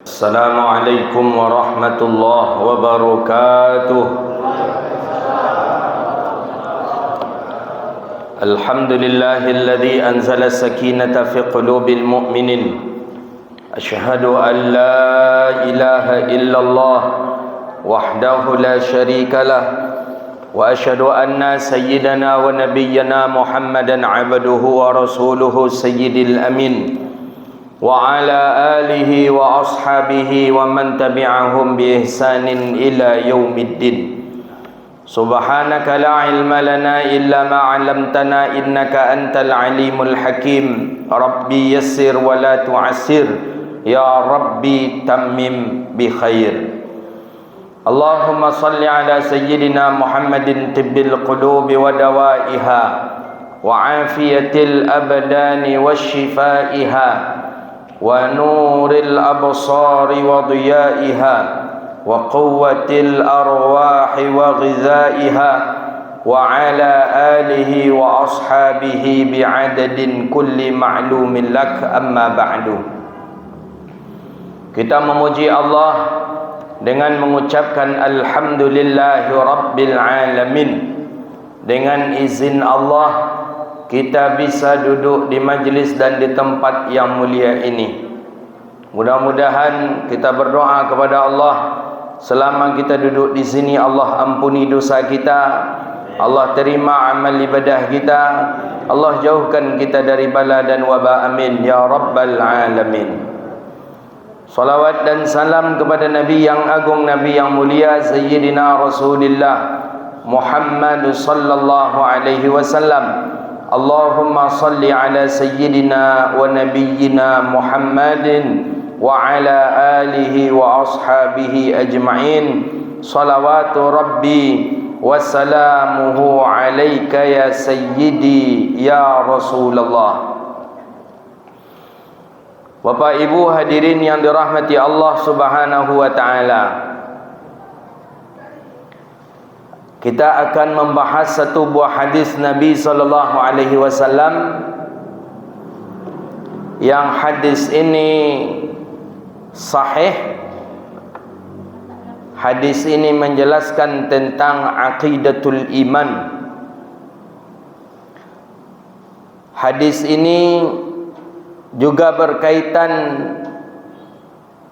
السلام عليكم ورحمة الله وبركاته. الحمد لله الذي أنزل السكينة في قلوب المؤمنين. أشهد أن لا إله إلا الله وحده لا شريك له، وأشهد أن سيدنا ونبينا محمدا عبده ورسوله سيد الأمين، وعلى آله وأصحابه ومن تبعهم بإحسان إلى يوم الدين. سبحانك لا علم لنا إلا ما علمتنا إنك أنت العليم الحكيم. ربي يسر ولا تعسر، يا ربي تمم بخير. اللهم صل على سيدنا محمد طب القلوب ودوائها وعافية الأبدان وشفائها ونور الأبصار وضيائها وقوة الأرواح وغذائها وعلى آله وأصحابه بعدد كل معلوم لك. أما بعد. Kita memuji Allah dengan mengucapkan Alhamdulillahi Rabbil Alamin. Dengan izin Allah kita bisa duduk di majlis dan di tempat yang mulia ini. Mudah-mudahan kita berdoa kepada Allah, selama kita duduk di sini Allah ampuni dosa kita, Allah terima amal ibadah kita, Allah jauhkan kita dari bala dan wabak. Amin ya Rabbal Alamin. Salawat dan salam kepada Nabi yang agung, Nabi yang mulia, Sayyidina Rasulullah Muhammad sallallahu alaihi wasallam. Allahumma salli ala Sayyidina wa Nabiyyina Muhammadin wa ala alihi wa ashabihi ajma'in. Salawatu Rabbi wa salamuhu alaika ya Sayyidi ya Rasulullah. Bapak Ibu hadirin yang dirahmati Allah Subhanahu wa taala. Kita akan membahas satu buah hadis Nabi sallallahu alaihi wasallam, yang hadis ini sahih. Hadis ini menjelaskan tentang aqidatul iman. Hadis ini juga berkaitan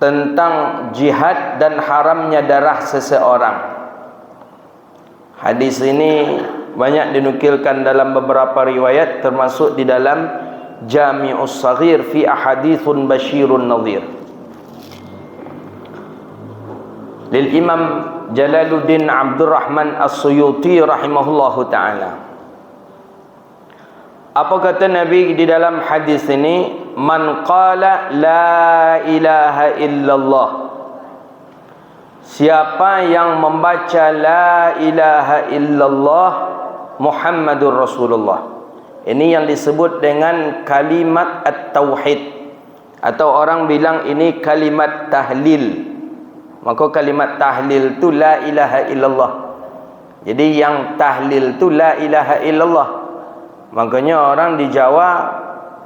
tentang jihad dan haramnya darah seseorang. Hadis ini banyak dinukilkan dalam beberapa riwayat, termasuk di dalam Jami'us Saghir fi Ahadithun Bashirun Nadhir lil Imam Jalaluddin Abdurrahman As-Suyuti rahimahullahu ta'ala. Apa kata Nabi di dalam hadis ini? Man qala la ilaha illallah, siapa yang membaca la ilaha illallah Muhammadur Rasulullah. Ini yang disebut dengan kalimat at-tauhid, atau orang bilang ini kalimat tahlil. Maka kalimat tahlil tu la ilaha illallah. Jadi yang tahlil tu la ilaha illallah. Makanya orang di Jawa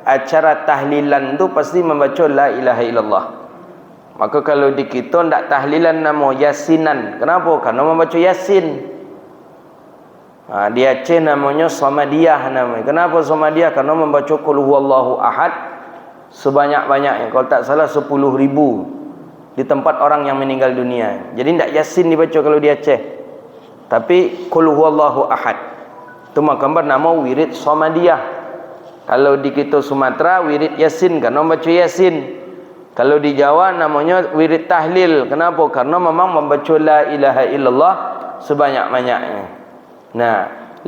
acara tahlilan tu pasti membaca la ilaha illallah. Maka kalau di kita tak tahlilan nama yasinan. Kenapa? Karena membaca yasin. Di Aceh namanya Samadiyah namanya. Kenapa Samadiyah? Karena membaca qul huwallahu ahad sebanyak-banyaknya. Kalau tak salah 10.000 di tempat orang yang meninggal dunia. Jadi tak yasin dibaca kalau di Aceh, tapi qul huwallahu ahad. Itu gambar nama wirid Samadiyah. Kalau di kita Sumatera wirid yasin karena membaca yasin. Kalau di Jawa namanya wirid tahlil. Kenapa? Karena memang membaca la ilaha illallah sebanyak-banyaknya. Nah,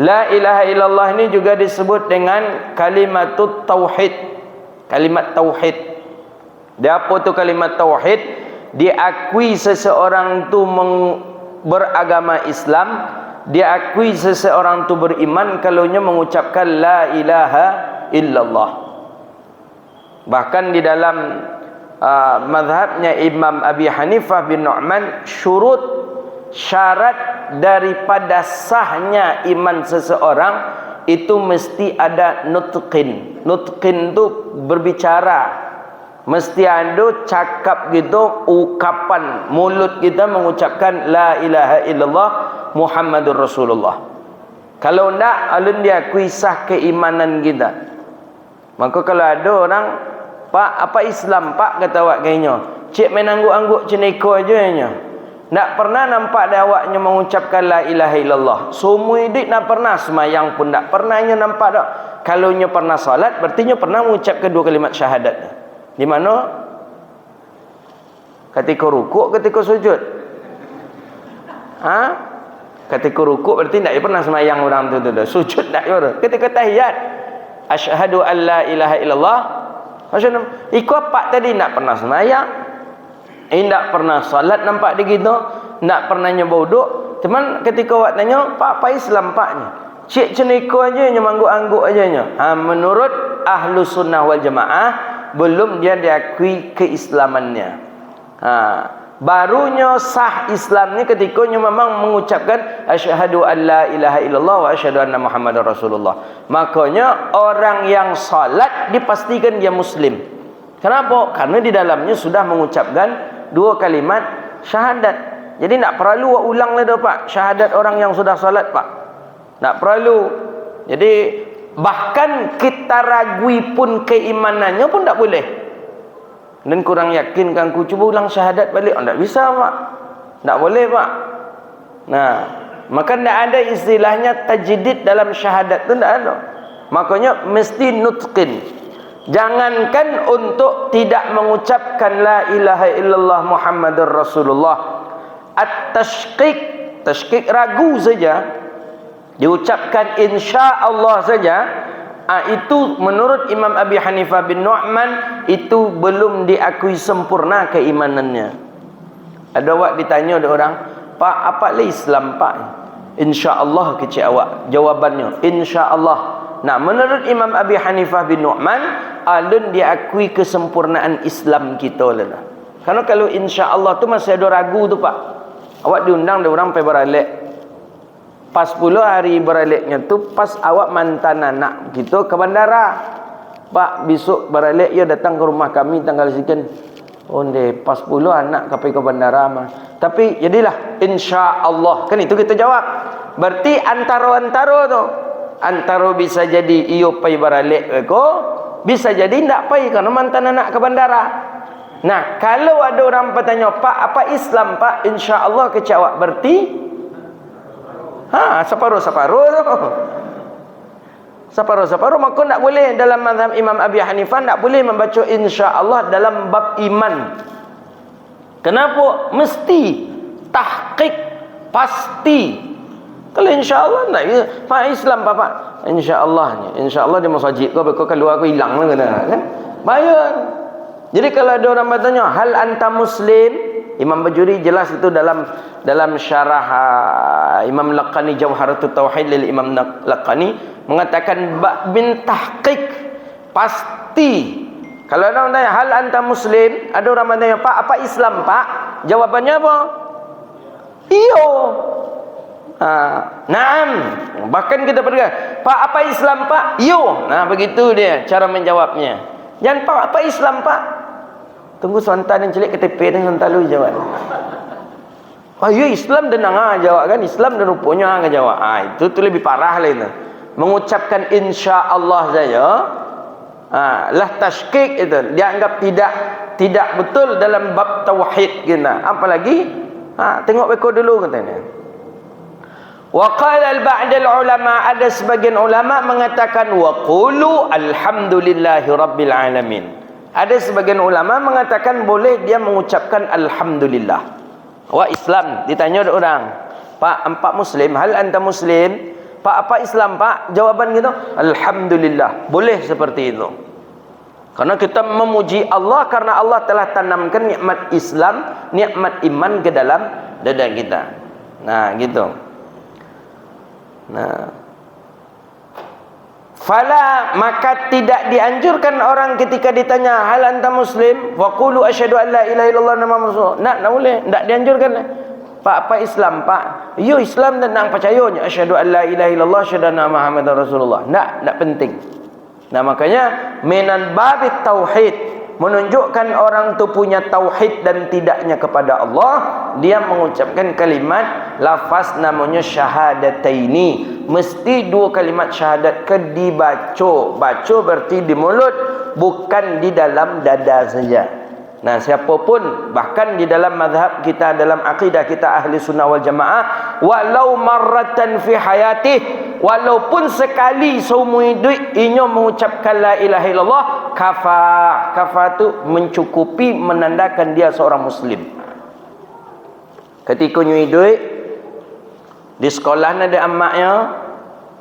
la ilaha illallah ini juga disebut dengan kalimatut tauhid. Kalimat tauhid. Dia apa tu kalimat tauhid? Diakui seseorang tu beragama Islam, diakui seseorang tu beriman kalaunya mengucapkan la ilaha illallah. Bahkan di dalam mazhabnya Imam Abi Hanifah bin Nu'man, syarat daripada sahnya iman seseorang itu mesti ada nutqin. Nutqin itu berbicara, Mesti ada cakap gitu, ukapan mulut kita mengucapkan la ilaha illallah Muhammadur Rasulullah. Kalau tidak, alun dia kuisah keimanan kita. Maka kalau ada orang, Pak, apa Islam Pak, kata awak kayaknya, cik main angguk-angguk ceneko aja nya. Tak pernah nampak dia awaknya mengucapkan la ilaha illallah. Semua hidup tak pernah, semayang pun tak pernah nya nampak tak. Kalau nya pernah salat, berarti nya pernah mengucapkan 2 kalimat syahadat. Di mana? Ketika rukuk, ketika sujud. Ketika rukuk berarti tak pernah semayang orang tu. Sujud tak ada. Ketika tahiyat, asyhadu an la ilaha illallah. Ikut apa tadi, tak pernah semayang, tak pernah salat nampak di kita, tak pernah nyoba wuduk. Cuman ketika awak tanya, Pak, apa Islam Pak ni? Cik ceniko aja nya, mangguk-angguk aja nya. Menurut ahlu sunnah wal jamaah, belum dia diakui keislamannya. Barunya sah Islamnya ketika nya memang mengucapkan asyhadu an la ilaha illallah wa asyhadu anna Muhammadar Rasulullah. Makanya orang yang salat dipastikan dia muslim. Kenapa? Karena di dalamnya sudah mengucapkan 2 kalimat syahadat. Jadi tak perlu ulang lagi Pak, syahadat orang yang sudah salat Pak. Tak perlu. Jadi bahkan kita ragui pun keimanannya pun tak boleh. Dan kurang yakin kan ku cuba ulang syahadat balik. Tak bisa Pak. Tak boleh Pak. Nah, maka tak ada istilahnya tajdid dalam syahadat tu, tak ada. Makanya mesti nutqin. Jangankan untuk tidak mengucapkan la ilaha illallah Muhammadur Rasulullah, at-tashqiq, tashqiq ragu saja, diucapkan insya-Allah saja, itu menurut Imam Abi Hanifah bin Nu'man itu belum diakui sempurna keimanannya. Ada awak ditanya ada orang, Pak, apa lah Islam Pak? Insya-Allah kecik awak. Jawabannya insya-Allah. Nah, menurut Imam Abi Hanifah bin Nu'man, alun diakui kesempurnaan Islam kita lah. Karena kalau insya-Allah tu masih ada ragu tu Pak. Awak diundang ada orang pergi beralik. Pas 10 hari beraliknya tu, pas awak mantan anak kita ke bandara. Pak, besok beralik ya datang ke rumah kami tanggal sekian. Oh deh, pas 10 anak ke bandara mah. Tapi jadilah insya-Allah. Kan itu kita jawab. Berarti antara-antara tu. Antara bisa jadi iyo pai beralik ko, bisa jadi ndak pai karena mantan anak ke bandara. Nah, kalau ada orang bertanya, Pak, apa Islam Pak? Insya-Allah kecawak berarti separuh-separuh tu. Separuh-separuh, maka tak boleh dalam mazhab Imam Abi Hanifah, tak boleh membaca insya-Allah dalam bab iman. Kenapa? Mesti tahqiq, pasti. Kalau insya-Allah tak ya, Pak Islam Pak. Insya-Allah, insya-Allah dia masjid kau keluar aku hilang lah kan? Bayar. Jadi kalau ada orang bertanya, hal anta muslim? Imam Bajuri jelas itu dalam syarah Imam Laqani Jawharatut Tauhid lil Imam Laqani mengatakan bin tahqiq, pasti. Kalau ada orang tanya hal anta muslim, ada orang bertanya, Pak, apa Islam Pak? Jawabannya apa? Iyo. Naam. Bahkan kita pergi, Pak, apa Islam Pak? Iyo. Nah, begitu dia cara menjawabnya. Jangan Pak, apa Islam Pak? Tunggu sontan yang celik KTP dan sontan lu jawab. Ya Islam dan jawab kan, Islam dan rupanya jawab. Itu lebih parah lah itu. Mengucapkan insya-Allah saja, lah tashkik itu dianggap tidak betul dalam bab tauhid kita. Apalagi tengok beko dulu katanya. Wa qala al-ba'd al-ulama, ada sebagian ulama mengatakan wa qulu alhamdulillahi rabbil alamin. Ada sebagian ulama mengatakan boleh dia mengucapkan alhamdulillah. Wah, Islam ditanya ada orang, Pak, empat muslim, hal anta muslim? Pak, apa Islam Pak? Jawaban gitu, alhamdulillah. Boleh seperti itu. Karena kita memuji Allah karena Allah telah tanamkan nikmat Islam, nikmat iman ke dalam dada kita. Nah, gitu. Nah, fala, maka tidak dianjurkan orang ketika ditanya hal anta muslim faqulu asyhadu an la ilaha illallah Muhammadur rasulullah. Tak boleh, tak dianjurkan. Pak, apa Islam Pak? Yo Islam dan nang percayanya asyhadu an la ilaha illallah asyhadu anna Muhammadar rasulullah. Tak penting. Nah, makanya minan babit tauhid, menunjukkan orang tu punya tauhid dan tidaknya kepada Allah, dia mengucapkan kalimat lafaz namanya syahadataini. Mesti dua kalimat syahadat ke dibaca. Baca berarti di mulut, bukan di dalam dada saja. Nah, siapapun, bahkan di dalam mazhab kita, dalam akidah kita ahli sunnah wal jamaah, walau marratan fi hayatih, walaupun sekali seumur hidup inyo mengucapkan la ilaha illallah, kafa tu mencukupi, menandakan dia seorang muslim. Ketika nyo hidup di sekolah ada amaknya,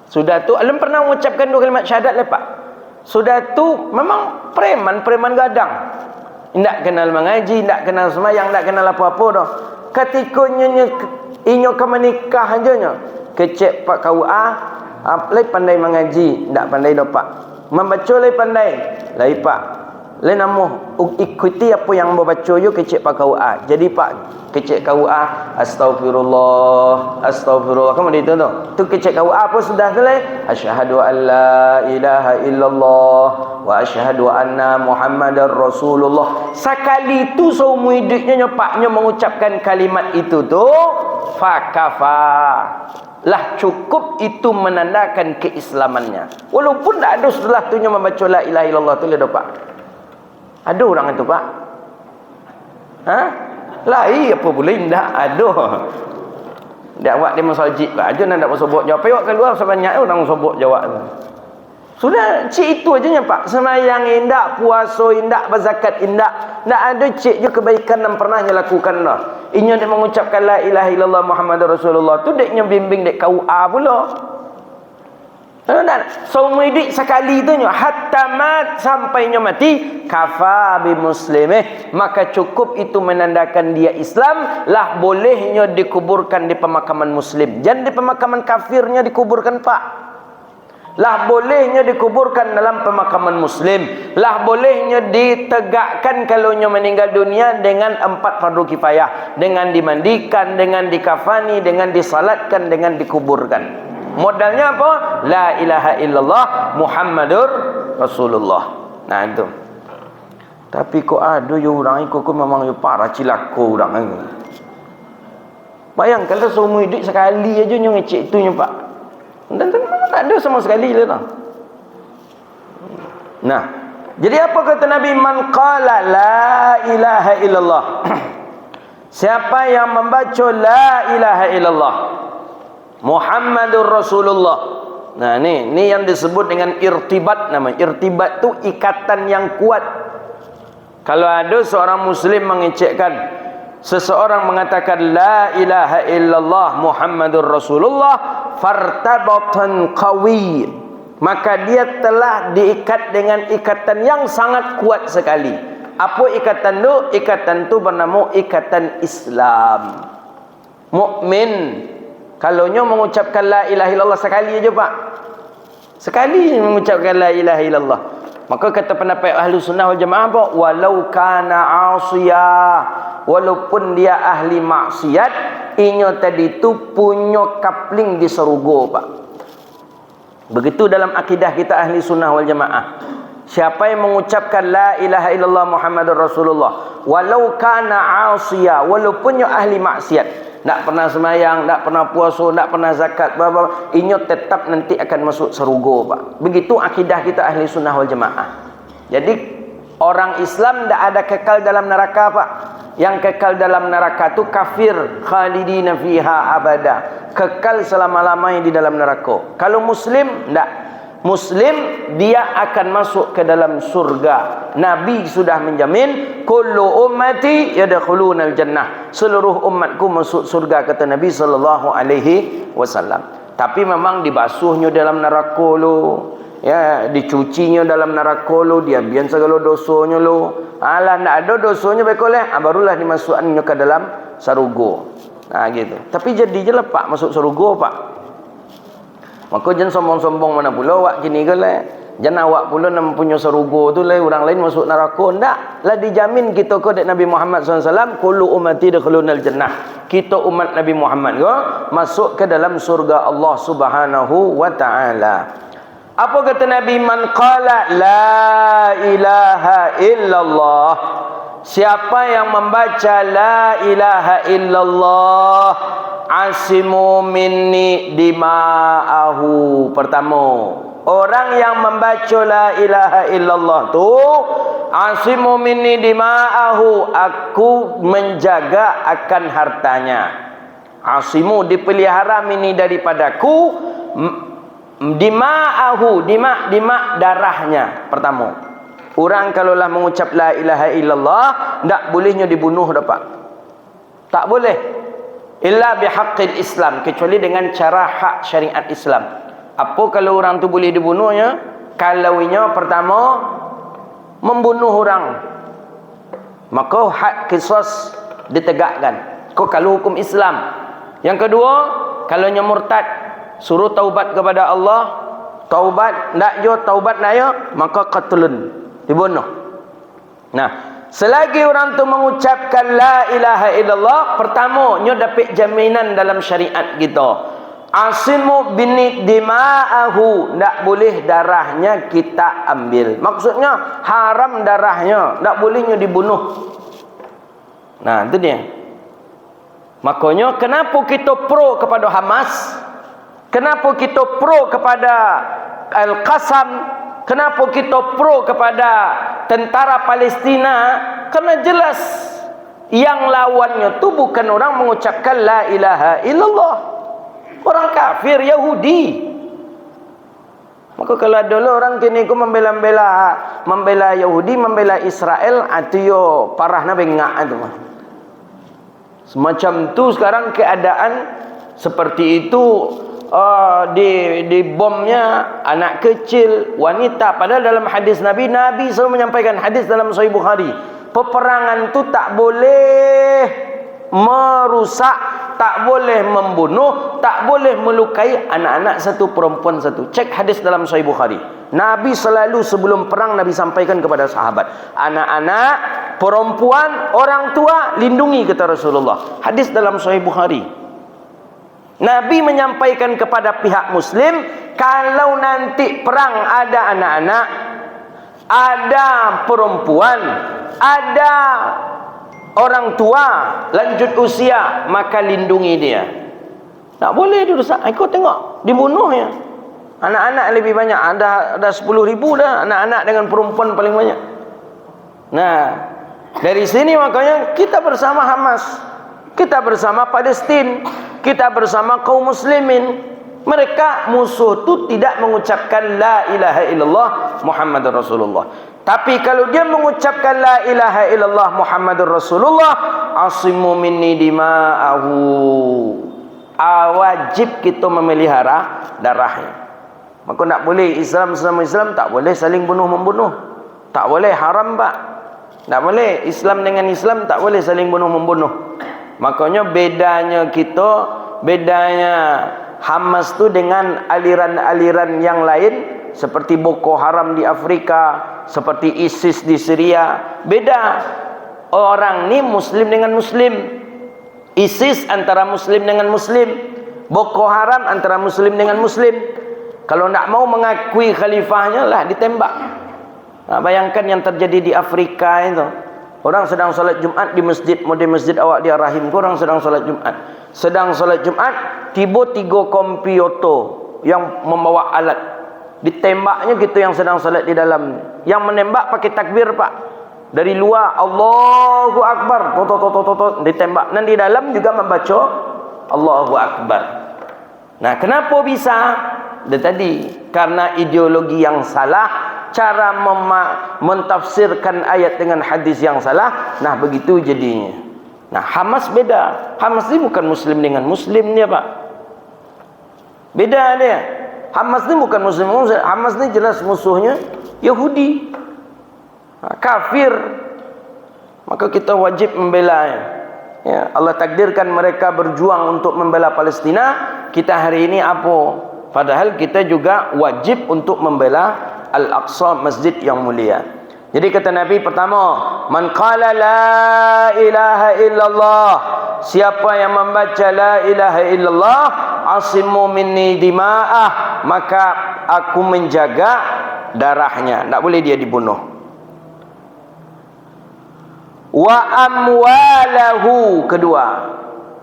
sudah tu alam pernah mengucapkan dua kalimat syahadat lepak. Sudah tu memang preman gadang. Tak kenal mengaji, tak kenal semayang, tak kenal apa-apa dah. Ketika inyo ke menikah aja nya, kecek pak KUA, lai pandai mengaji, tak pandai dah pak. Membaca lai pandai, lai pak. Lai namuh ikuti apa yang membaca yo kecek pak KUA. Jadi pak kecek KUA, astagfirullah, kamu itu tu. Tu kecek KUA apa sudah selesai? Asyhadu an la ilaha illallah wa asyhadu anna Muhammadar Rasulullah. Sekali itu seumur hidupnya nyopaknya mengucapkan kalimat itu tu, fakafa. Lah cukup itu menandakan keislamannya. Walaupun tak ada setelah tu membaca la ilaha illallah tu le pak. Ada orang itu pak? Ha? Lai apa boleh ndak ada. Ndak buat dia masjid pak. Aja nak bersobok jawab. Payok keluar sebanyak orang sobok jawab tu. Sudah cik itu aja nya pak. Semayang indak, puasa indak, berzakat indak. Ndak ada cik je kebaikan yang pernah dia lakukan dah. Inya dia mengucapkan la ilaha illallah Muhammadar Rasulullah tu deknya bimbing dek KUA pula. Dan seumur hidup sekali tu nyo hatta mat sampainya mati kafa bi muslimih, maka cukup itu menandakan dia Islam. Lah bolehnya dikuburkan di pemakaman muslim, jangan di pemakaman kafirnya dikuburkan pak. Lah bolehnya dikuburkan dalam pemakaman muslim. Lah bolehnya ditegakkan kalau nyo meninggal dunia dengan 4 fardu kifayah, dengan dimandikan, dengan dikafani, dengan disalatkan, dengan dikuburkan. Modalnya apa? La ilaha illallah Muhammadur Rasulullah. Nah itu. Tapi kok ada yo orang ikut memang yo parah cilako orang ni. Bayangkan kalau seumur hidup sekali aja nyo ngecek itu nya pak. Dan tak ada sama sekali lah. Nah, jadi apa kata Nabi, man qala la ilaha illallah. Siapa yang membaca la ilaha illallah Muhammadur Rasulullah. Nah ni yang disebut dengan irtibat namanya. Irtibat tu ikatan yang kuat. Kalau ada seorang muslim mengecekkan, seseorang mengatakan la ilaha illallah Muhammadur Rasulullah, fartabatan qawi, maka dia telah diikat dengan ikatan yang sangat kuat sekali. Apa ikatan tu? Ikatan tu bernama ikatan Islam. Mukmin kalau nyo mengucapkan la ilaha illallah sekali aja pak, sekali mengucapkan la ilaha illallah, maka kata pendapat ahli sunnah wal jamaah apa? Walau kana asiyah, walaupun dia ahli maksiat, inyo tadi tu punya kapling di surga pak. Begitu dalam akidah kita ahli sunnah wal jamaah. Siapa yang mengucapkan la ilaha illallah Muhammadur Rasulullah, walau kana asiyah, walaupun nyo ahli maksiat, tak pernah semayang, tak pernah puasa, tak pernah zakat, inyo tetap nanti akan masuk surga pak. Begitu akidah kita ahli sunnah wal jamaah. Jadi orang Islam tak ada kekal dalam neraka pak. Yang kekal dalam neraka tu kafir, khalidina fiha abada, kekal selama-lamanya di dalam neraka. Kalau muslim tak. Muslim dia akan masuk ke dalam surga. Nabi sudah menjamin kullu ummati yadkhulunal jannah, seluruh umatku masuk surga kata Nabi sallallahu alaihi wasallam. Tapi memang dibasuhnya dalam neraka lu, ya, dicucinya dalam neraka lu, dia bian segala dosanya lu. Alah ndak ada dosanya bekoleh, barulah dimasukkannya ke dalam surga. Nah gitu. Tapi jadi je lah pak masuk surga pak. Maka jangan sombong-sombong mana pula awak gini ke lah. Jangan awak pula nak punya surga tu lah, orang lain masuk neraka. Tak. Lah dijamin kita ke Nabi Muhammad SAW, kullu ummati yadkhulunal jannah. Kita umat Nabi Muhammad ke masuk ke dalam surga Allah Subhanahu wa taala. Apa kata Nabi? Man qala la ilaha illallah, siapa yang membaca la ilaha illallah, asimu minni dima'ahu. Pertama, orang yang membaca la ilaha illallah tu, asimu minni dima'ahu, aku menjaga akan hartanya. Asimu dipelihara minni daripadaku, dima'ahu, dima' darahnya. Pertama, orang kalaulah mengucap la ilaha illallah, tak bolehnya dibunuh dapat. Tak boleh. Illa bihaqqil Islam, kecuali dengan cara hak syariat Islam. Apa kalau orang tu boleh dibunuhnya? Kalaunya pertama membunuh orang, maka hak qisas ditegakkan. Kalau hukum Islam. Yang kedua, kalaunya murtad, suruh taubat kepada Allah, taubat nak yo, taubat nak yo, maka qatlun, dibunuh. Nah, selagi orang tu mengucapkan la ilaha illallah, pertama nyo dapat jaminan dalam syariat kita. Asimu binni dima'ahu, tak boleh darahnya kita ambil. Maksudnya haram darahnya, tak bolehnya dibunuh. Nah, itu dia. Makanya kenapa kita pro kepada Hamas? Kenapa kita pro kepada Al-Qassam? Kenapa kita pro kepada tentara Palestina? Karena jelas yang lawannya tu bukan orang mengucapkan la ilaha illallah, orang kafir Yahudi. Maka kalau dulu orang kini ku membela Yahudi, membela Israel, atuyo parahna bengak tu. Semacam tu sekarang keadaan seperti itu. Di bomnya anak kecil, wanita. Padahal dalam hadis Nabi selalu menyampaikan hadis dalam Sahih Bukhari, peperangan tu tak boleh merusak, tak boleh membunuh, tak boleh melukai anak-anak satu, perempuan satu. Cek hadis dalam Sahih Bukhari. Nabi selalu sebelum perang Nabi sampaikan kepada sahabat, anak-anak, perempuan, orang tua lindungi, kata Rasulullah. Hadis dalam Sahih Bukhari. Nabi menyampaikan kepada pihak muslim, kalau nanti perang ada anak-anak, ada perempuan, ada orang tua lanjut usia, maka lindungi dia. Tak boleh dirusak. Kau tengok dibunuhnya. Anak-anak lebih banyak, ada 10,000 dah anak-anak dengan perempuan paling banyak. Nah, dari sini makanya kita bersama Hamas, kita bersama Palestin, kita bersama kaum muslimin. Mereka musuh tu tidak mengucapkan la ilaha illallah Muhammadur Rasulullah. Tapi kalau dia mengucapkan la ilaha illallah Muhammadur Rasulullah, asimu minni dima'ahu, wajib kita memelihara darahnya. Maka tak boleh Islam sama Islam, tak boleh saling bunuh-membunuh. Tak boleh, haram pak. Tak boleh Islam dengan Islam, tak boleh saling bunuh-membunuh. Makanya bedanya Hamas tu dengan aliran-aliran yang lain, seperti Boko Haram di Afrika, seperti ISIS di Syria. Beda. Orang ni muslim dengan muslim. ISIS antara muslim dengan muslim, Boko Haram antara muslim dengan muslim. Kalau nak mau mengakui khalifahnya lah ditembak. Nah, bayangkan yang terjadi di Afrika itu. Orang sedang solat Jumat di masjid, model masjid awak di Ar-Rahim, orang sedang solat Jumat. Sedang solat Jumat, tiba 3 kompiuto yang membawa alat. Ditembaknya gitu yang sedang solat di dalam. Yang menembak pakai takbir pak. Dari luar Allahu Akbar, ditembak. Dan di dalam juga membaca Allahu Akbar. Nah, kenapa bisa? Dan tadi karena ideologi yang salah, cara mentafsirkan ayat dengan hadis yang salah. Nah, begitu jadinya. Nah, Hamas beda. Hamas ini bukan muslim dengan muslim dia, Pak. Beda dia. Hamas ini bukan muslim. Hamas ini jelas musuhnya Yahudi. Kafir. Maka kita wajib membelanya. Ya, Allah takdirkan mereka berjuang untuk membela Palestina. Kita hari ini apa? Padahal kita juga wajib untuk membela Al-Aqsa, masjid yang mulia. Jadi kata Nabi pertama, man qala la ilaha illallah, siapa yang membaca la ilaha illallah, asimu minni dima'ah, maka aku menjaga darahnya, tak boleh dia dibunuh. Wa amwalahu, kedua,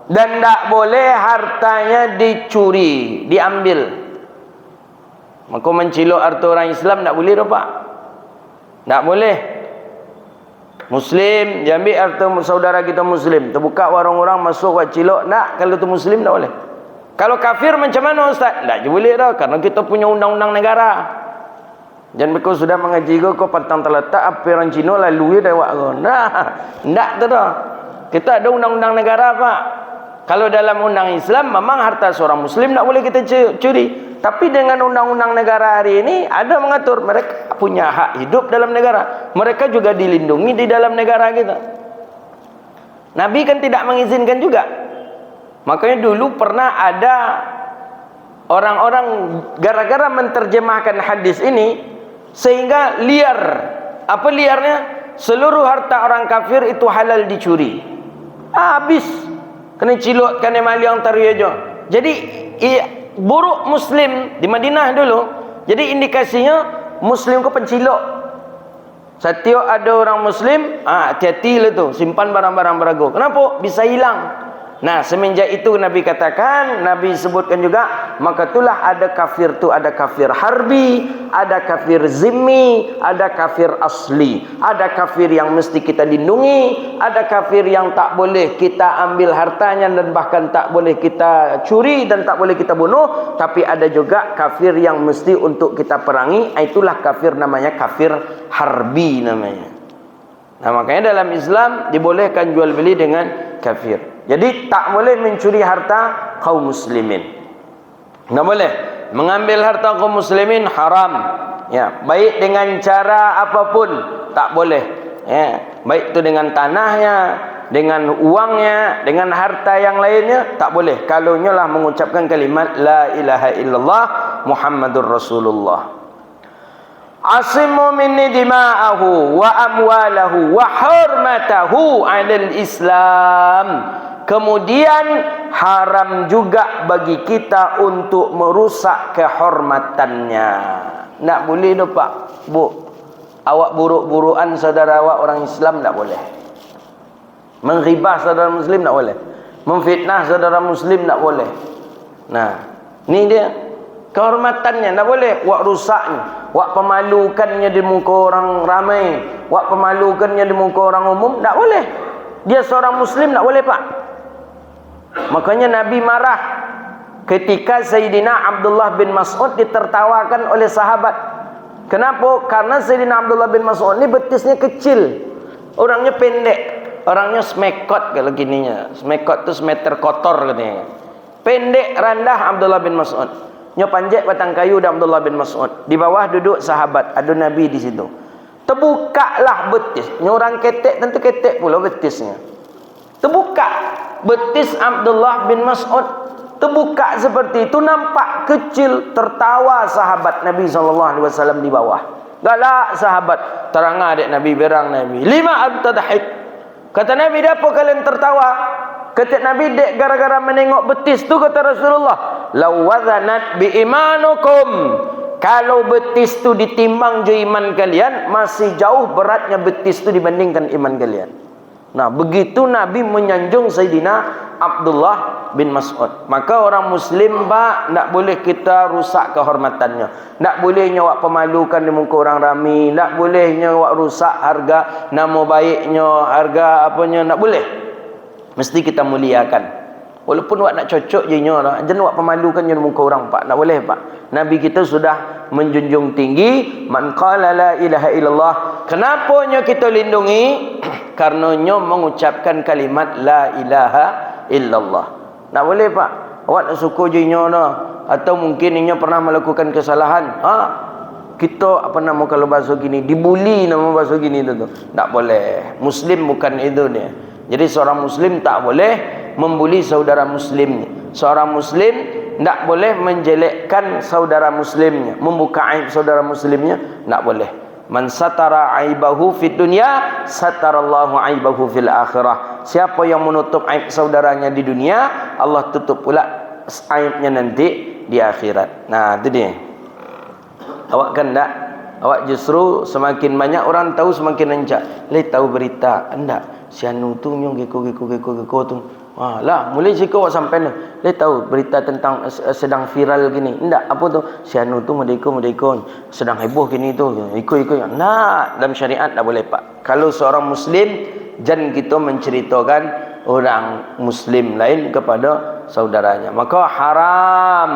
dan tak boleh hartanya dicuri, diambil. Maka mencilok harta orang Islam tak boleh dah pak. Tak boleh. Muslim diambil harta saudara kita Muslim, terbuka warung orang masuk buat cilok, tak. Kalau tu Muslim tak boleh. Kalau kafir macam mana Ustaz? Tak boleh dah, kerana kita punya undang-undang negara. Jangan kau sudah mengaji kau pantang terletak apa orang Cina lalu dia dah buat. Nah, tak tu dah. Kita ada undang-undang negara pak. Kalau dalam undang Islam memang harta seorang Muslim tak boleh kita curi. Tapi dengan undang-undang negara hari ini ada mengatur mereka punya hak hidup dalam negara. Mereka juga dilindungi di dalam negara kita. Nabi kan tidak mengizinkan juga. Makanya dulu pernah ada orang-orang gara-gara menterjemahkan hadis ini sehingga liar. Apa liarnya? Seluruh harta orang kafir itu halal dicuri. Habis. Kena cilok, kena maliang taruh aja. Jadi buruk Muslim di Madinah dulu. Jadi indikasinya Muslim ke pencilok. Setiap ada orang Muslim, hati-hati lah tu, simpan barang-barang berago. Kenapa? Bisa hilang. Nah, semenjak itu Nabi katakan, Nabi sebutkan juga, maka itulah ada kafir tu, ada kafir harbi, ada kafir zimmi, ada kafir asli. Ada kafir yang mesti kita lindungi, ada kafir yang tak boleh kita ambil hartanya dan bahkan tak boleh kita curi dan tak boleh kita bunuh, tapi ada juga kafir yang mesti untuk kita perangi. Itulah kafir namanya kafir harbi namanya. Nah, makanya dalam Islam dibolehkan jual beli dengan kafir. Jadi tak boleh mencuri harta kaum muslimin. Tak boleh mengambil harta kaum muslimin, haram. Ya, baik dengan cara apapun tak boleh. Ya, baik itu dengan tanahnya, dengan uangnya, dengan harta yang lainnya tak boleh. Kalau nyalah mengucapkan kalimat la ilaha illallah Muhammadur Rasulullah. Asimu minni dima'ahu wa amwalahu wa hurmatahu 'alal Islam. Kemudian haram juga bagi kita untuk merusak kehormatannya. Tak boleh dah pak. Bu, awak buruk-burukan saudara awak orang Islam tak boleh. Menghibah saudara Muslim tak boleh. Memfitnah saudara Muslim tak boleh. Nah, ni dia kehormatannya tak boleh. Wak rusaknya, wak pemalukannya di muka orang ramai, wak pemalukannya di muka orang umum tak boleh. Dia seorang Muslim tak boleh pak. Makanya Nabi marah ketika Sayyidina Abdullah bin Mas'ud ditertawakan oleh sahabat. Kenapa? Karena Sayyidina Abdullah bin Mas'ud ni betisnya kecil, orangnya pendek, orangnya smekot kalau gininya. Smekot tu semeter kotor katanya. Pendek rendah Abdullah bin Mas'ud. Nya panjat batang kayu dan Abdullah bin Mas'ud. Di bawah duduk sahabat, ada Nabi di situ. Terbukalah betis. Nya orang ketek, tentu ketek pula betisnya. Terbuka betis Abdullah bin Mas'ud, terbuka seperti itu, nampak kecil. Tertawa sahabat Nabi SAW di bawah. Galak sahabat, terang adik Nabi, berang Nabi. Lima abtadahik. Kata Nabi, apa kalian tertawa? Kata Nabi, dek gara-gara menengok betis tu, kata Rasulullah, lawazanat bi imanukum. Kalau betis tu ditimbang je iman kalian, masih jauh beratnya betis tu dibandingkan iman kalian. Nah, begitu Nabi menyanjung Sayyidina Abdullah bin Mas'ud. Maka orang Muslim pak, tak boleh kita rusak kehormatannya. Tak boleh nyawak pemalukan di muka orang ramai. Tak boleh nyawak rusak harga nama baiknya, harga apanya, tak boleh. Mesti kita muliakan. Walaupun wak nak cocok je nya lah, jangan wak pemalukan di muka orang pak. Tak boleh pak. Nabi kita sudah menjunjung tinggi man qala la ilaha illallah. Kenapa nya kita lindungi? Karenanya mengucapkan kalimat la ilaha illallah. Tak boleh pak. Awak nak suka je nya dah, atau mungkin nya pernah melakukan kesalahan. Kita apa nama kalau bahasa gini, dibuli nama bahasa gini tu. Tak boleh. Muslim bukan itu dia. Jadi seorang Muslim tak boleh membuli saudara Muslimnya. Seorang Muslim tak boleh menjelekkan saudara Muslimnya, membuka aib saudara Muslimnya, tak boleh. Man satara aibahu fid dunya, satarallahu aibahu fil akhirah. Siapa yang menutup aib saudaranya di dunia, Allah tutup pula aibnya nanti di akhirat. Nah, itu dia. Awak kan tak? Awak justru semakin banyak orang tahu semakin encak. Le tahu berita, enggak? Si anu tu nyong geko tu. Lah, mulai siku awak sampai ni. Le tahu berita tentang sedang viral gini. Enggak, apa tu? Si anu tu medeko sedang heboh gini tu. Ikut. Nah, dalam syariat tak boleh pak. Kalau seorang muslim, jangan kita menceritakan orang muslim lain kepada saudaranya. Maka haram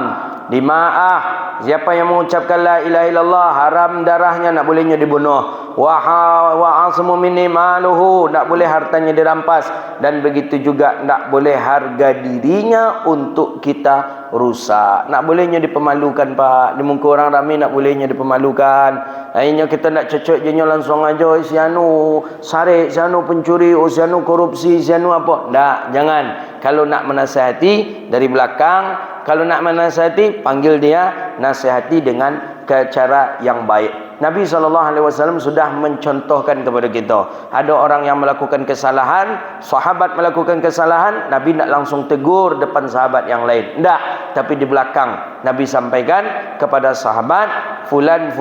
dimaah. Siapa yang mengucapkan la ilaha illallah, haram darahnya, nak bolehnya dibunuh. Wa asmu minni maluhu, nak boleh hartanya dirampas, dan begitu juga nak boleh harga dirinya untuk kita rusak. Nak bolehnya dipermalukan pak. Di muka orang ramai nak bolehnya dipermalukan. Akhirnya kita nak cocok je langsung aja si anu sarik, si anu pencuri, si anu korupsi, si anu apa. Tak, jangan. Kalau nak menasihati dari belakang, kalau nak menasihati panggil dia, nasihati dengan cara yang baik. Nabi SAW sudah mencontohkan kepada kita. Ada orang yang melakukan kesalahan, sahabat melakukan kesalahan, Nabi nak langsung tegur depan sahabat yang lain. Tak, tapi di belakang Nabi sampaikan kepada sahabat fulan.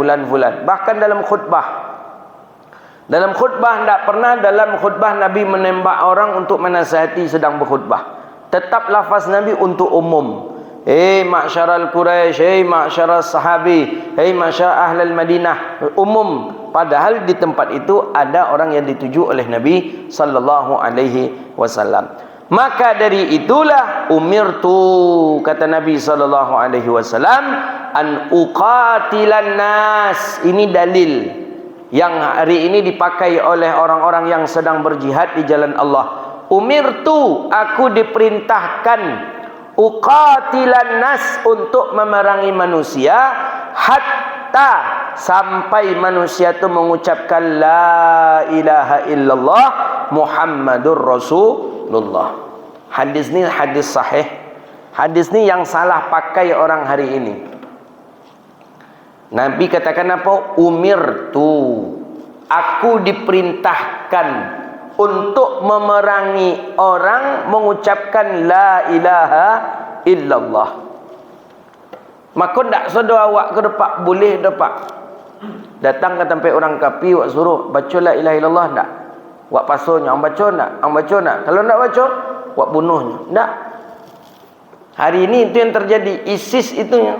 Bahkan dalam khutbah tak pernah dalam khutbah Nabi menembak orang untuk menasihati sedang berkhutbah. Tetap lafaz Nabi untuk umum. Ma'syaral Quraisy, ma'syaral sahabi, ma'syar ahlal Madinah, umum. Padahal di tempat itu ada orang yang dituju oleh Nabi sallallahu alaihi wasallam. Maka dari itulah umirtu, kata Nabi sallallahu alaihi wasallam, an uqatilan nas. Ini dalil yang hari ini dipakai oleh orang-orang yang sedang berjihad di jalan Allah. Umirtu, aku diperintahkan, uqatilan nas, untuk memerangi manusia, hatta, sampai manusia itu mengucapkan la ilaha illallah Muhammadur Rasulullah. Hadis ni hadis sahih. Hadis ni yang salah pakai orang hari ini. Nabi katakan apa? Umirtu, aku diperintahkan untuk memerangi orang mengucapkan la ilaha illallah. Maka tak sedar awak ke depan, boleh depan. Datang ke tempat orang kafir, awak suruh baca la ilaha illallah tak? Awak pasonya, awak baca tak? Awak baca tak? Kalau tak baca, awak bunuhnya. Tak. Hari ini itu yang terjadi. ISIS itunya.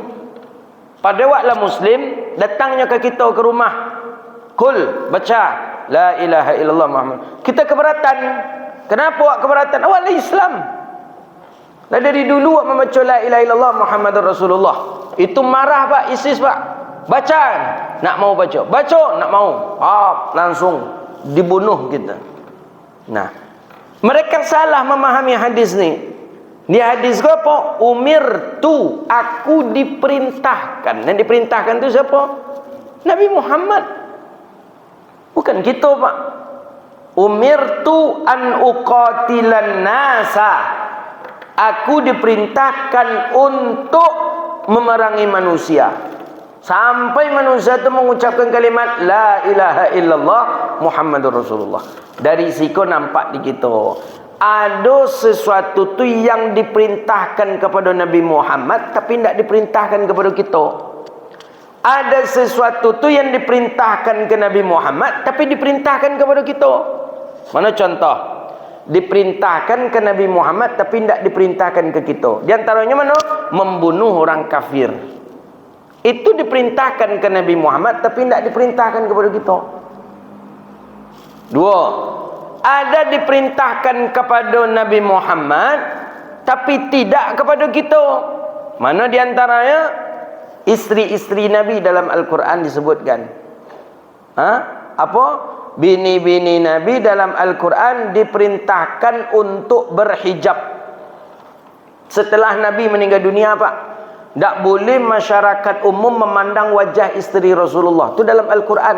Pada waktulah Muslim, datangnya ke kita ke rumah. Kul, baca la ilaha illallah Muhammad. Kita keberatan. Kenapa awak keberatan? Awak Islam. Dah dari dulu awak membaca la ilaha illallah Muhammadur Rasulullah. Itu marah pak ISIS pak. Baca, nak mau baca. Baca, nak mau. Langsung dibunuh kita. Nah, mereka salah memahami hadis ni. Di hadis ke apa? Umirtu, aku diperintahkan. Yang diperintahkan itu siapa? Nabi Muhammad. Bukan kita pak. Umirtu an uqatilan nasa, aku diperintahkan untuk memerangi manusia sampai manusia itu mengucapkan kalimat la ilaha illallah Muhammadur Rasulullah. Dari situ nampak di kita ada sesuatu tu yang diperintahkan kepada Nabi Muhammad tapi tidak diperintahkan kepada kita. Ada sesuatu tu yang diperintahkan ke Nabi Muhammad tapi diperintahkan kepada kita. Mana contoh? Diperintahkan ke Nabi Muhammad tapi tidak diperintahkan ke kita. Di antaranya mana? Membunuh orang kafir. Itu diperintahkan ke Nabi Muhammad tapi tidak diperintahkan kepada kita. Dua, ada diperintahkan kepada Nabi Muhammad tapi tidak kepada kita. Mana di antaranya? Isteri-isteri Nabi dalam Al-Quran disebutkan. Apa? Bini-bini Nabi dalam Al-Quran diperintahkan untuk berhijab. Setelah Nabi meninggal dunia pak, tak boleh masyarakat umum memandang wajah isteri Rasulullah. Itu dalam Al-Quran.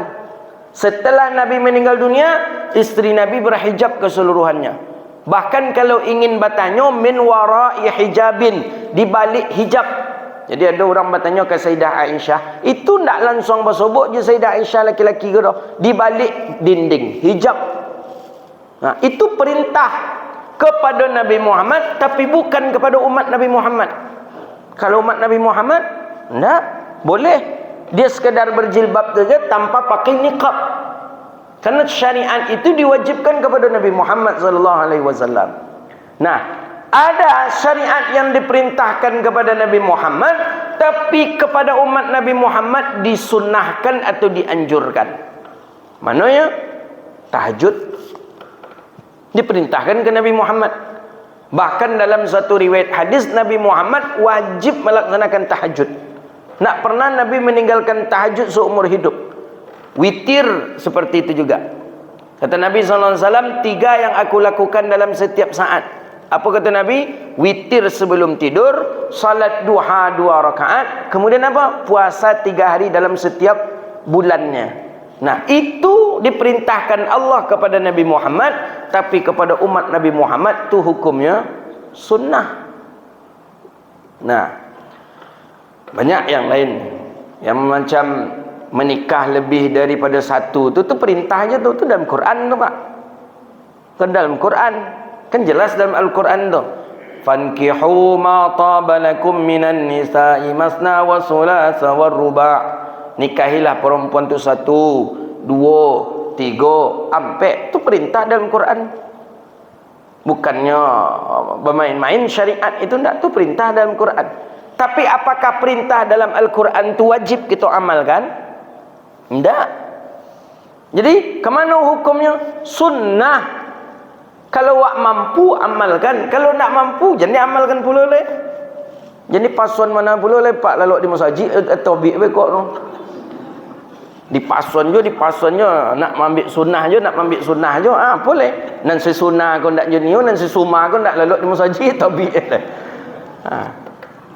Setelah Nabi meninggal dunia, isteri Nabi berhijab keseluruhannya. Bahkan kalau ingin bertanya, min wara'i hijabin, di balik hijab. Jadi ada orang bertanya ke Sayyidah Aisyah, itu tak langsung bersobok je Sayyidah Aisyah laki-laki ke dah? Di balik dinding, hijab. Itu perintah kepada Nabi Muhammad tapi bukan kepada umat Nabi Muhammad. Kalau umat Nabi Muhammad, tak boleh. dia sekadar berjilbab saja tanpa pakai niqab. Karena syariat itu diwajibkan kepada Nabi Muhammad sallallahu alaihi wasallam. Nah, ada syariat yang diperintahkan kepada Nabi Muhammad, tapi kepada umat Nabi Muhammad disunnahkan atau dianjurkan. Mananya? Tahajud diperintahkan ke Nabi Muhammad. Bahkan dalam satu riwayat hadis, Nabi Muhammad wajib melaksanakan tahajud. Tak pernah Nabi meninggalkan tahajud seumur hidup. Witir seperti itu juga. Kata Nabi SAW, 3 yang aku lakukan dalam setiap saat. Apa kata Nabi? Witir sebelum tidur, salat duha 2 rakaat, kemudian apa? Puasa 3 hari dalam setiap bulannya. Nah, itu diperintahkan Allah kepada Nabi Muhammad, tapi kepada umat Nabi Muhammad tu hukumnya sunnah. Nah, banyak yang lain yang macam menikah lebih daripada satu tu perintahnya tu dalam Quran tu, Pak. Kan dalam Quran, kan jelas dalam Al-Quran tu. Fankihu ma taba lakum minan nisa'i masna wa thulatha wa ruba'. Nikahilah perempuan tu 1, 2, 3, sampai tu perintah dalam Quran. Bukannya bermain-main syariat itu, enggak, tu perintah dalam Quran. Tapi apakah perintah dalam Al-Quran tu wajib kita amalkan? Enggak. Jadi kemana hukumnya? Sunnah. Kalau awak mampu amalkan, kalau nak mampu jangan amalkan pula leh. Jadi pasuan mana pula leh pak lalu di masjid atau bekok tu. Di pasuan nak ambil sunnah je, boleh. Nan sesunnah kau ndak jenio, nan sesuma kau ndak lalu di masjid tabi leh.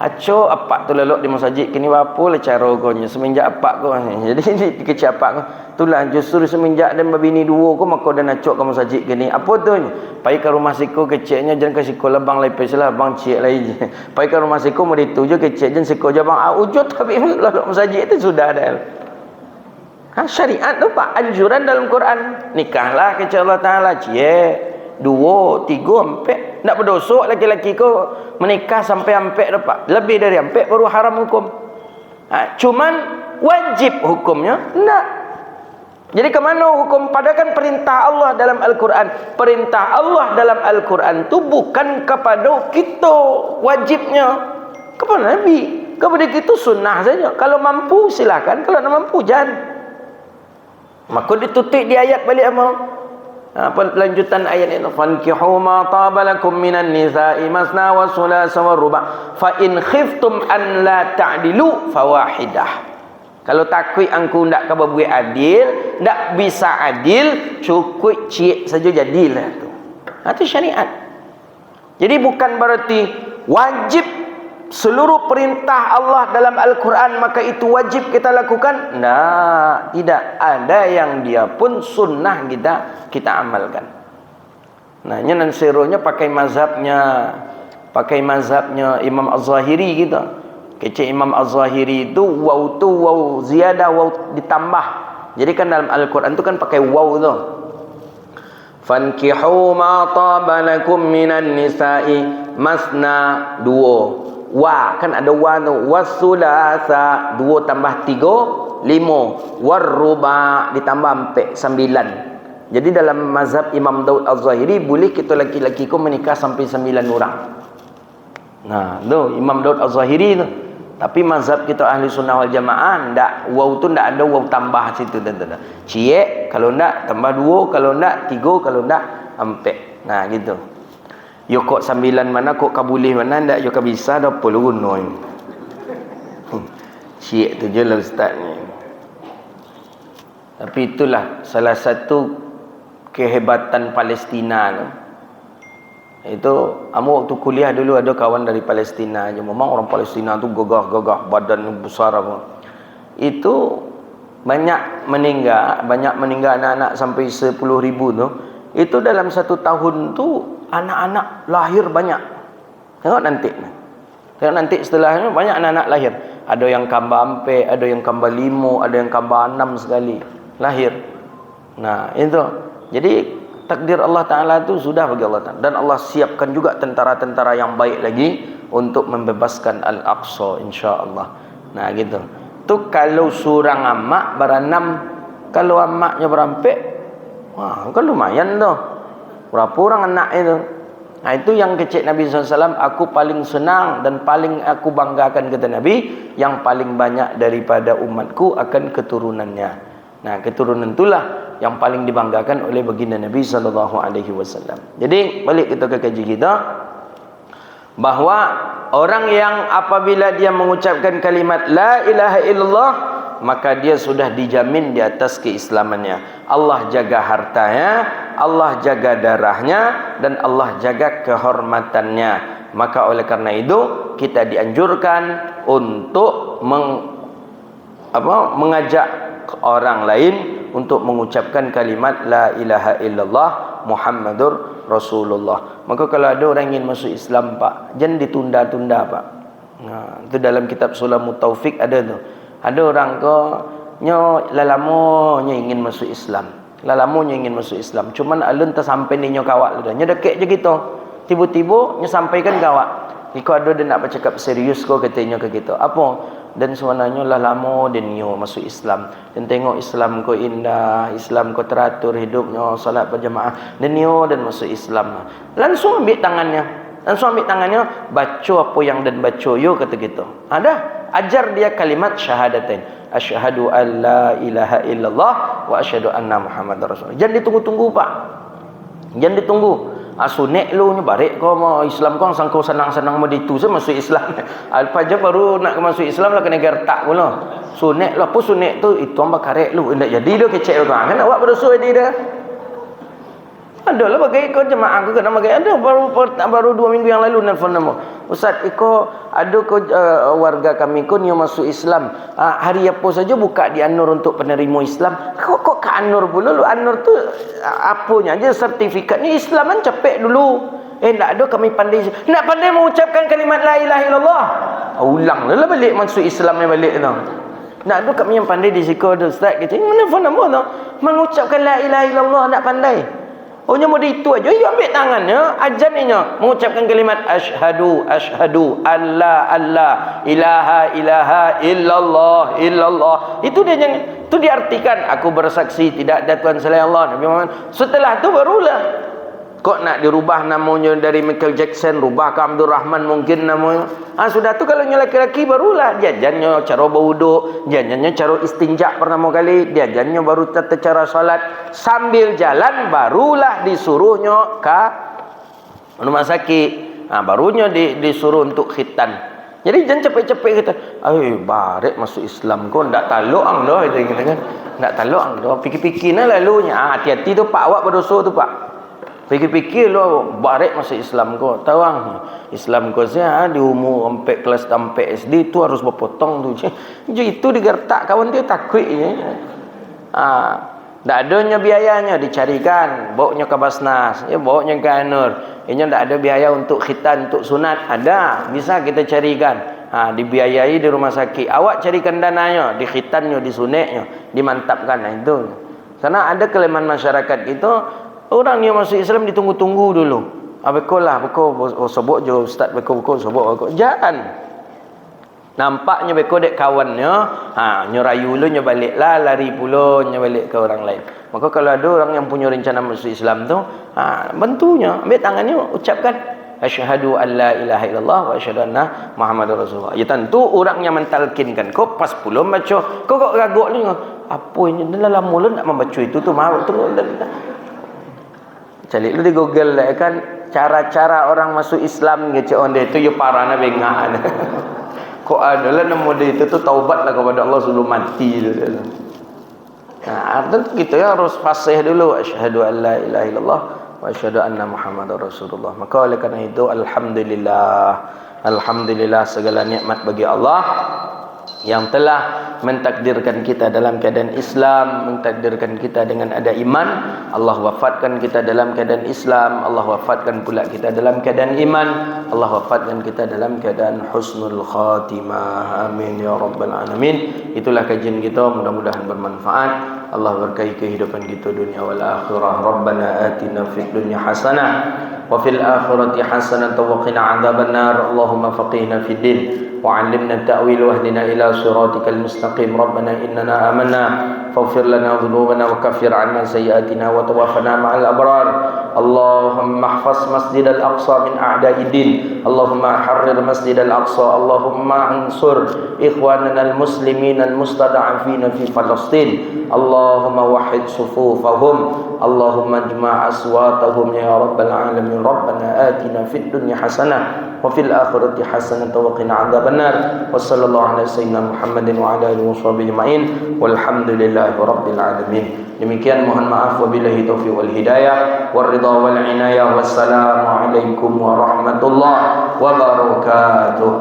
Aco apak tu lalu di masjid kini apa le cara kau nya semenjak apak kau. Jadi dikecap apak kau. Itulah justru semenjak dan babini 2 kau maka dah nak cok ke masjid kini. Apa tu? Pai ke rumah siko keceknya jangan ke siko labang lepes lah bang cik lai. Pai ke rumah siko mau itu je kecek jangan siko je bang ujud tapi lalu masjid itu sudah ada. Syariat tu pak, anjuran dalam Quran. Nikahlah kepada Allah Taala, 2, 3, 4. Nak berdosok laki-laki kau menikah sampai 4 dapat. Lebih dari 4 baru haram hukum. Cuman wajib hukumnya enggak. Jadi ke mana hukum? Padahal perintah Allah dalam Al-Quran. Perintah Allah dalam Al-Quran tu bukan kepada kita wajibnya, kepada Nabi. Kepada kita sunnah saja. Kalau mampu silakan, kalau tak mampu jangan. Maka ditutup di ayat balik apa lanjutan ayat ini, fankihu ma taba lakum minan nisa'i masna wa thulatha wa ruba' fa in khiftum an la ta'dilu fawahidah. Kalau takut angku ndak ka berbuat adil, ndak bisa adil, cukup cik saja jadilah tu. Itu syariat. Jadi bukan berarti wajib seluruh perintah Allah dalam Al-Quran maka itu wajib kita lakukan. Nah, tidak. Ada yang dia pun sunnah kita amalkan. Nah, ini nansironya pakai mazhabnya Imam Az-Zahiri gitu. Kecik Imam Az-Zahiri itu waw tu waw ziyadah, waw ditambah. Jadi kan dalam Al-Quran itu kan pakai waw tu. Fankihu ma taba lakum minan nisa'i masna 2. Wa kan ada wa tu, wasulasa 2 tambah 3 5, warruba ditambah 4 9. Jadi dalam mazhab Imam Daud Az-Zahiri boleh kita laki-laki ku menikah sampai 9 orang. Nah, tu Imam Daud Az-Zahiri tu. Tapi mazhab kita ahli sunnah wal jamaah ndak, waw tu ndak ada waw tambah situ dan. Ciek kalau ndak tambah 2, kalau ndak 3, kalau ndak 4. Nah, gitu. Yo kok 9 mana, kok kabulih mana, ndak yo bisa dah perlu gunoi. Cik tu je lah ustaz ni. Tapi itulah salah satu kehebatan Palestina tu. Itu amu waktu kuliah dulu ada kawan dari Palestina je. Memang orang Palestina tu gagah-gagah, badan besar apa. Itu banyak meninggal anak-anak sampai 10.000 tu. Itu dalam 1 tahun tu anak-anak lahir banyak. Tengok nanti setelahnya banyak anak-anak lahir. Ada yang kambah 4, ada yang kambah 5, ada yang kambah 6 sekali lahir. Nah, itu. Jadi takdir Allah Ta'ala itu sudah bagi Allah Ta'ala. Dan Allah siapkan juga tentara-tentara yang baik lagi untuk membebaskan Al-Aqsa insya-Allah. Nah, gitu. Tu kalau surang amak beranam, kalau amaknya berampek, wah, kan lumayan tu. Berapa orang anak itu? Nah, itu yang kecil Nabi SAW, aku paling senang dan paling aku banggakan, kata Nabi, yang paling banyak daripada umatku akan keturunannya. Nah, keturunan itulah yang paling dibanggakan oleh baginda Nabi SAW. Jadi, balik kita ke kaji kita, bahawa orang yang apabila dia mengucapkan kalimat La ilaha illallah, maka dia sudah dijamin di atas keislamannya. Allah jaga hartanya, Allah jaga darahnya, dan Allah jaga kehormatannya. Maka oleh karena itu kita dianjurkan untuk mengajak orang lain untuk mengucapkan kalimat La ilaha illallah Muhammadur Rasulullah. Maka kalau ada orang ingin masuk Islam, Pak, jangan ditunda-tunda, Pak. Nah, itu dalam kitab Sulamut Taufik ada tu. Ada orang lalamonya ingin masuk Islam. Lalamonya ingin masuk Islam. Cuman alun tak sampai ni kawak dah. Nya dekek je gitu. Tiba-tiba nya sampaikan kawak. Iko ada dia nak bercakap serius ko katanya ke gitu. Apa? Dan sebenarnya lama dia nyo masuk Islam. Dan tengok Islam ko indah, Islam ko teratur hidupnya, salat berjamaah. Dan nyo dan masuk Islam. Langsung ambil tangannya. Baca apa yang dan baca yo kata gitu. Ada. Ajar dia kalimat syahadatain. Asyhadu an la ilaha illallah wa asyhadu anna Muhammadar Rasulullah. Jangan ditunggu-tunggu, Pak. Jangan ditunggu. Sunek lu ni barik kau mau Islam kau sangkau senang-senang mau ditu saya masuk Islam. Apa aja baru nak masuk Islam lah kena gertak pula. Sunek lah, apa sunek tu itu hamba karek lu. Ndak jadi dah kecek lu kan. Awak berdosa dia dah. Ada lah bagai kau jemaah aku kena bagai ada baru 2 minggu yang lalu nelfon nama. Ustaz iko ada ko warga kami ko ni masuk Islam. Hari apa saja buka di An-Nur untuk penerima Islam. Kok ke An-Nur pula lu? An-Nur tu apanya aja sertifikatnya Islam kan capek dulu. Tak ada kami pandai. Nak pandai mengucapkan kalimat la ilaha illallah. Ulang lah balik masuk Islam ni balik tu. Nak ada kami yang pandai di siku ada ustaz kata, mana phone nama tu? Mengucapkan la ilaha illallah nak pandai. Ohnya mau itu aja, you ambil tangannya, ajarnya mengucapkan kalimat asyhadu alla ilaha illallah. Itu dia yang itu diartikan aku bersaksi tidak ada Tuhan selain Allah, Nabi Muhammad. Setelah itu barulah kok nak dirubah namanya dari Michael Jackson, rubah ke Abdul Rahman mungkin namanya. Sudah tu kalau laki-laki barulah diajarnya cara berwuduk, diajarnya cara istinja pertama kali, diajarnya baru tata cara salat. Sambil jalan barulah disuruhnya ke rumah sakit. Barunya disuruh untuk khitan. Jadi jangan cepet-cepet kita, barek masuk Islam kau ndak taluk ang dah itu kan. Ndak taluk ang dah. Fikir-fikirlah lalunya. Hati-hati tu Pak, awak berdosa tu Pak. Fikir-fikir lo barek masuk Islam kau. Tahu Islam kau saya di umur sampai kelas 4 SD tu harus berpotong tu. Jadi itu digertak kawan dia takut je. Tak adanya biayanya dicarikan, bawanya ke Basnas, bawanya ke An-Nur. Ini tak ada biaya untuk khitan, untuk sunat. Ada, bisa kita carikan. Dibiayai di rumah sakit. Awak carikan dananya, di khitannya, di sunatnya, dimantapkan. Itu. Karena ada kelemahan masyarakat itu. Orang yang masuk Islam ditunggu-tunggu dulu. Bekol lah, sebut je ustaz bekol sebut. Jangan. Nampaknya bekol dek kawannya, nyerayu lu nya baliklah, lari pula nya balik ke orang lain. Maka kalau ada orang yang punya rencana masuk Islam tu, bantunya, ambil tangannya, ucapkan asyhadu an la ilaha illallah wa asyhadu anna Muhammadar Rasulullah. Ya tentu orang yang mentalkinkan kau pas pula baca. Kau kok gagok ni. Apa ini? Dah lama lu nak membaca itu tu mau tu. Cari lu di Google lah kan cara-cara orang masuk Islam gitu on dia tu ya parana bengah. Kok adalah nama dia itu tu taubatlah kepada Allah sebelum mati tu. Tentu gitu ya harus fasih dulu asyhadu an la ilaha illallah wa asyhadu anna Muhammadar Rasulullah. Maka oleh kerana itu alhamdulillah segala nikmat bagi Allah yang telah mentakdirkan kita dalam keadaan Islam, mentakdirkan kita dengan ada iman. Allah wafatkan kita dalam keadaan Islam, Allah wafatkan pula kita dalam keadaan iman, Allah wafatkan kita dalam keadaan husnul khatimah. Amin ya rabbal alamin. Itulah kajian kita, mudah-mudahan bermanfaat. Allah berkahi kehidupan kita dunia wal akhirah. Rabbana atina fid dunya hasanah وفي الآخرة حسنة وقنا عذاب النار اللهم فقهنا في الدين وعلمنا التأويل واهدنا إلى صراطك المستقيم ربنا إننا آمنا فاغفر لنا ذنوبنا وكفر عنا سيئاتنا وتوفنا مع الأبرار اللهم احفظ مسجد الأقصى من أعداء الدين اللهم حرر مسجد الأقصى اللهم انصر إخواننا المسلمين المستضعفين في فلسطين اللهم وحد صفوفهم اللهم اجمع أصواتهم يا رب العالمين ربنا آتنا في الدنيا حسنة وفي الآخرة حسنة وقنا عذاب النار وصلى الله على سيدنا محمد وعلى آله وصحبه أجمعين والحمد لله رب العالمين. Demikian, mohon maaf, wabillahi taufiq wal hidayah waridha wal inayah. Wassalamualaikum warahmatullahi wabarakatuh.